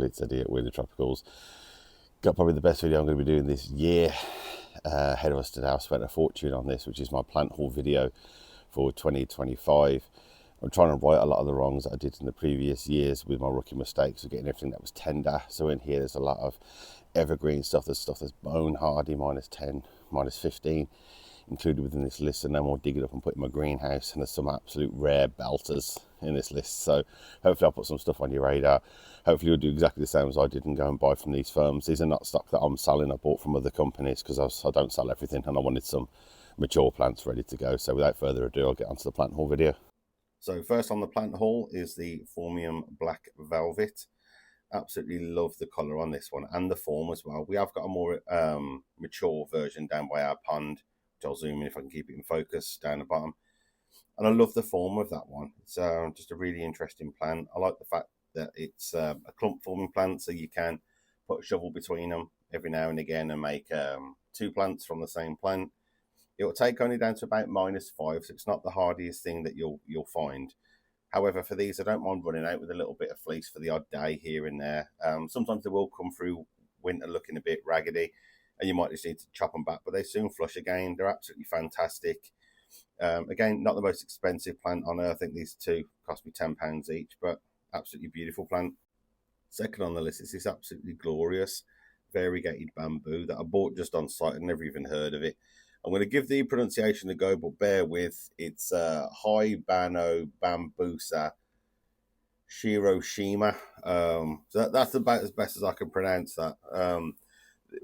it's Eddie at Weoley Tropicals. Got probably the best video I'm going to be doing this year ahead of us today. I've spent a fortune on this, which is my plant haul video for 2025. I'm trying to right a lot of the wrongs that I did in the previous years with my rookie mistakes of getting everything that was tender. So in here there's a lot of evergreen stuff. There's stuff that's bone hardy, -10, -15 included within this list, and then we'll dig it up and put it in my greenhouse. And there's some absolute rare belters in this list, so hopefully I'll put some stuff on your radar. Hopefully you'll do exactly the same as I did and go and buy from these firms. These are not stock that I'm selling. I bought from other companies because I don't sell everything, and I wanted some mature plants ready to go. So without further ado, I'll get onto the plant haul video. So first on the plant haul is the Phormium Black Velvet. Absolutely love the colour on this one and the form as well. We have got a more mature version down by our pond, which I'll zoom in if I can keep it in focus down the bottom. And I love the form of that one. It's just a really interesting plant. I like the fact that it's a clump forming plant, so you can put a shovel between them every now and again and make two plants from the same plant. It will take only down to about -5, so it's not the hardiest thing that you'll find. However, for these, I don't mind running out with a little bit of fleece for the odd day here and there. Sometimes they will come through winter looking a bit raggedy, and you might just need to chop them back, but they soon flush again. They're absolutely fantastic. Again, not the most expensive plant on earth. I think these two cost me £10 each, but absolutely beautiful plant. Second on the list is this absolutely glorious variegated bamboo that I bought just on site. I'd never even heard of it. I'm going to give the pronunciation a go, but bear with. It's Hibanobambusa Shiroshima. So that's about as best as I can pronounce that.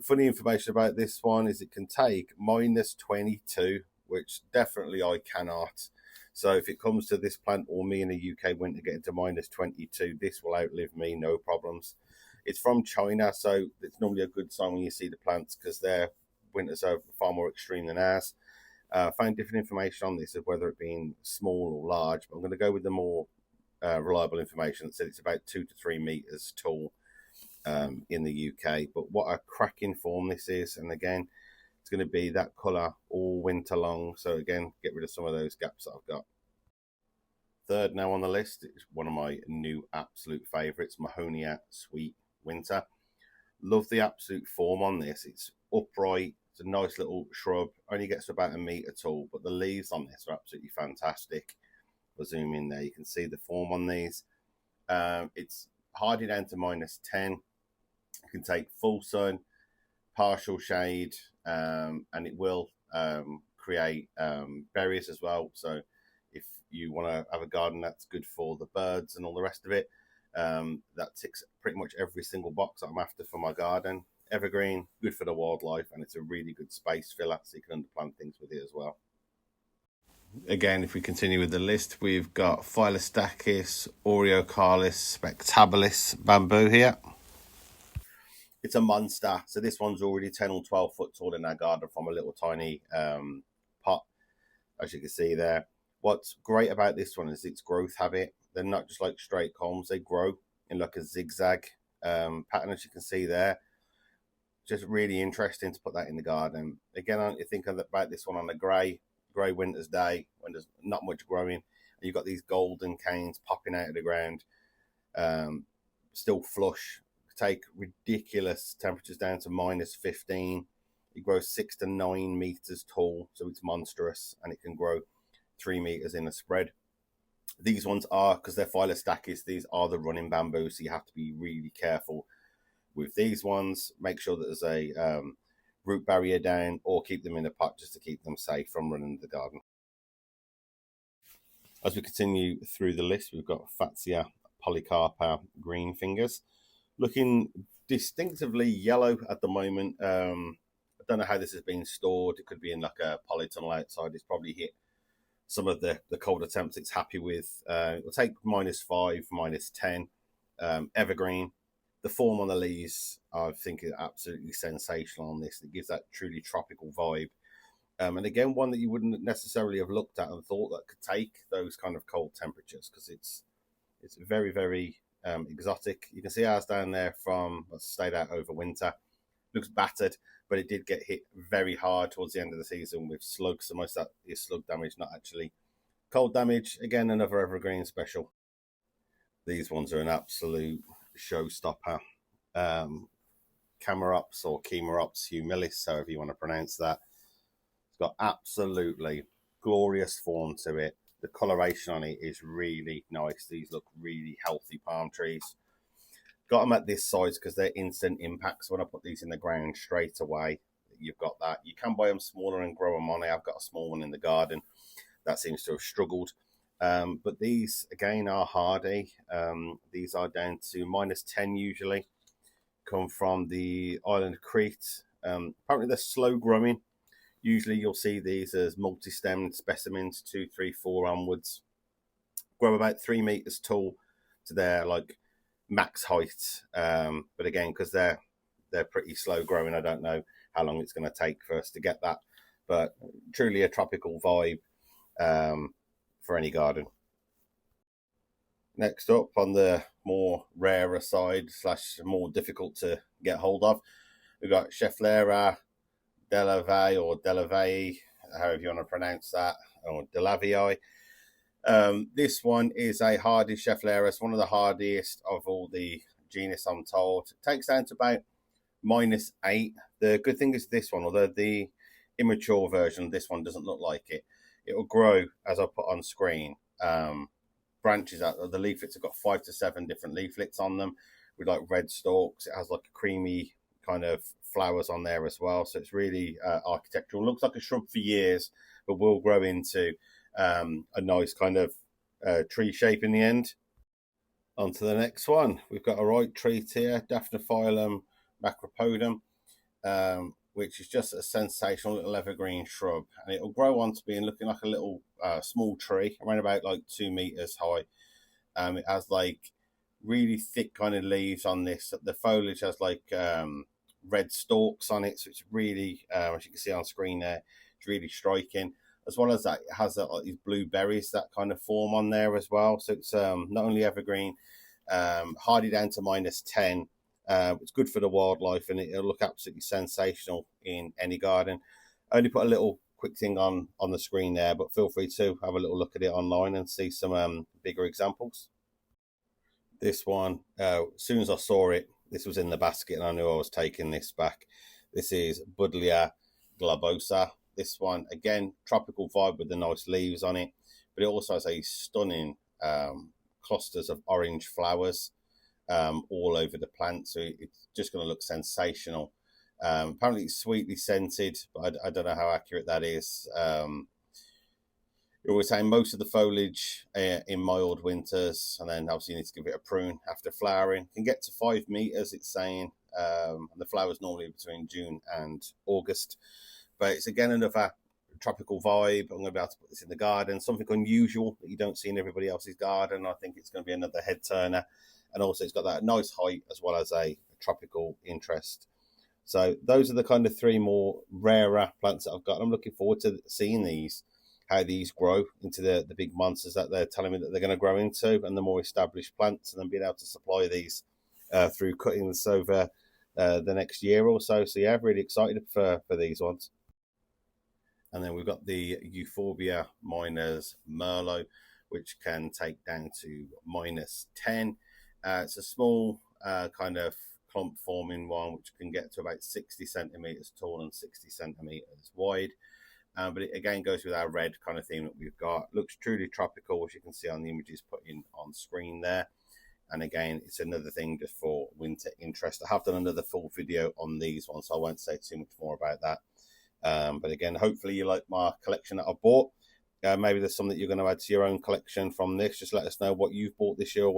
Funny information about this one is it can take -22, which definitely I cannot. So if it comes to this plant or me in the UK winter getting to -22, this will outlive me, no problems. It's from China, so it's normally a good sign when you see the plants because their winters are far more extreme than ours. Found different information on this of whether it being small or large, but I'm going to go with the more reliable information that said it's about 2 to 3 meters tall in the UK. But what a cracking form this is, and again, it's going to be that colour all winter long. So again, get rid of some of those gaps that I've got. Third now on the list is one of my new absolute favourites, Mahonia Sweet Winter. Love the absolute form on this. It's upright. It's a nice little shrub. Only gets about 1 metre tall, but the leaves on this are absolutely fantastic. I'll zoom in there. You can see the form on these. It's hardy down to -10. You can take full sun, partial shade, and it will create berries as well. So if you want to have a garden that's good for the birds and all the rest of it, that ticks pretty much every single box that I'm after for my garden. Evergreen, good for the wildlife, and it's a really good space filler, so you can underplant things with it as well. Again, if we continue with the list, we've got Phyllostochys, Aureocaulis, Spectablilis bamboo here. It's a monster. So this one's already 10 or 12 foot tall in our garden from a little tiny pot, as you can see there. What's great about this one is its growth habit. They're not just like straight columns, they grow in like a zigzag pattern, as you can see there. Just really interesting to put that in the garden. Again, I think about this one on a grey winter's day when there's not much growing. And you've got these golden canes popping out of the ground, still flush. Take ridiculous temperatures down to -15. It grows 6 to 9 meters tall, so it's monstrous, and it can grow 3 meters in a spread. These ones are, because they're Phyllostochys, these are the running bamboo, so you have to be really careful with these ones. Make sure that there's a root barrier down, or keep them in a pot just to keep them safe from running the garden. As we continue through the list, we've got Fatsia, Polycarpa, green fingers. Looking distinctively yellow at the moment. I don't know how this has been stored. It could be in like a polytunnel outside. It's probably hit some of the colder temps it's happy with. It'll take -5, -10. Evergreen. The form on the leaves, I think, is absolutely sensational on this. It gives that truly tropical vibe. And again, one that you wouldn't necessarily have looked at and thought that could take those kind of cold temperatures, because it's very, very exotic. You can see ours down there from stayed out over winter. Looks battered, but it did get hit very hard towards the end of the season with slugs. So most of that is slug damage, not actually cold damage. Again, another evergreen special. These ones are an absolute showstopper. Chamaerops or Chamaerops humilis, however you want to pronounce that. It's got absolutely glorious form to it. The coloration on it is really nice. These look really healthy palm trees. Got them at this size because they're instant impacts. When I put these in the ground straight away, you've got that. You can buy them smaller and grow them on. I've got a small one in the garden that seems to have struggled. But these, again, are hardy. These are down to -10 usually. Come from the island of Crete. Apparently they're slow growing. Usually you'll see these as multi-stemmed specimens, 2, 3, 4 onwards. Grow about 3 meters tall to their like max height. But again, because they're pretty slow growing, I don't know how long it's going to take for us to get that. But truly a tropical vibe for any garden. Next up, on the more rarer side / more difficult to get hold of, we've got Schefflera, Delavayi or Delavayi, however you want to pronounce that, or Delavayi. This one is a hardy Schefflera. It's one of the hardiest of all the genus, I'm told. It takes down to about -8. The good thing is this one, although the immature version, this one doesn't look like it. It will grow, as I put on screen, branches out of the leaflets. Have got 5 to 7 different leaflets on them with like red stalks. It has like a creamy kind of flowers on there as well. So it's really architectural. Looks like a shrub for years, but will grow into a nice kind of tree shape in the end. On to the next one. We've got a right treat here, Daphniphyllum Macropodum, which is just a sensational little evergreen shrub, and it'll grow on to being looking like a little small tree, around about like 2 meters high. It has like really thick kind of leaves on this. The foliage has like red stalks on it, so it's really, as you can see on screen there, it's really striking. As well as that, it has like these blue berries that kind of form on there as well. So it's not only evergreen, hardy down to -10. It's good for the wildlife, and it'll look absolutely sensational in any garden. I only put a little quick thing on the screen there, but feel free to have a little look at it online and see some bigger examples. This one, as soon as I saw it, this was in the basket, and I knew I was taking this back. This is Buddleja Globosa. This one, again, tropical vibe with the nice leaves on it, but it also has a stunning clusters of orange flowers all over the plant, so it's just going to look sensational. Apparently it's sweetly scented, but I don't know how accurate that is. You're always saying most of the foliage in mild winters, and then obviously you need to give it a prune after flowering. Can get to 5 meters, it's saying, and the flowers normally between June and August. But it's again another tropical vibe. I'm going to be able to put this in the garden, something unusual that you don't see in everybody else's garden. I think it's going to be another head turner, and also it's got that nice height as well as a tropical interest. So those are the kind of 3 more rarer plants that I've got. I'm looking forward to seeing these, how these grow into the big monsters that they're telling me that they're going to grow into, and the more established plants, and then being able to supply these through cuttings over the next year or so. So yeah, really excited for these ones. And then we've got the Euphorbia minus Merlot, which can take down to -10. It's a small kind of clump forming one, which can get to about 60 centimeters tall and 60 centimeters wide. But it again goes with our red kind of theme that we've got. Looks truly tropical, as you can see on the images put in on screen there. And again, it's another thing just for winter interest. I have done another full video on these ones, so I won't say too much more about that. But again, hopefully you like my collection that I bought. Maybe there's something that you're going to add to your own collection from this. Just let us know what you've bought this year or what